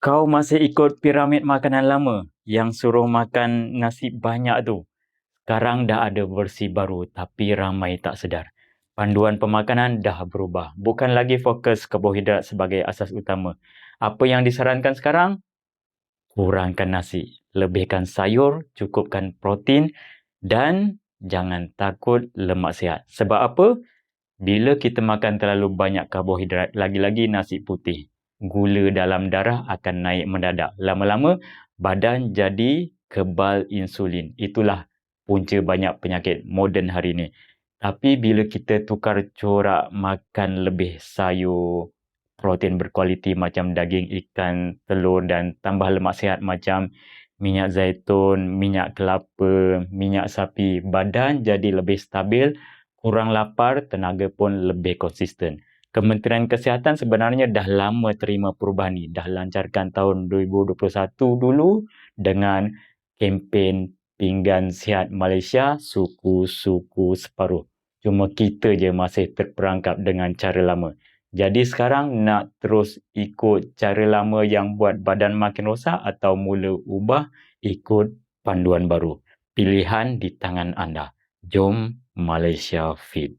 Kau masih ikut piramid makanan lama yang suruh makan nasi banyak tu. Sekarang dah ada versi baru tapi ramai tak sedar. Panduan pemakanan dah berubah. Bukan lagi fokus karbohidrat sebagai asas utama. Apa yang disarankan sekarang? Kurangkan nasi. Lebihkan sayur, cukupkan protein dan jangan takut lemak sihat. Sebab apa? Bila kita makan terlalu banyak karbohidrat, lagi-lagi nasi putih, gula dalam darah akan naik mendadak. Lama-lama, badan jadi kebal insulin. Itulah punca banyak penyakit moden hari ini. Tapi bila kita tukar corak makan lebih sayur, protein berkualiti macam daging, ikan, telur dan tambah lemak sihat macam minyak zaitun, minyak kelapa, minyak sapi, badan jadi lebih stabil, kurang lapar, tenaga pun lebih konsisten. Kementerian Kesihatan sebenarnya dah lama terima perubahan ni. Dah lancarkan tahun 2021 dulu dengan kempen Pinggan Sihat Malaysia, suku-suku separuh. Cuma kita je masih terperangkap dengan cara lama. Jadi sekarang nak terus ikut cara lama yang buat badan makin rosak atau mula ubah ikut panduan baru. Pilihan di tangan anda. Jom Malaysia Fit.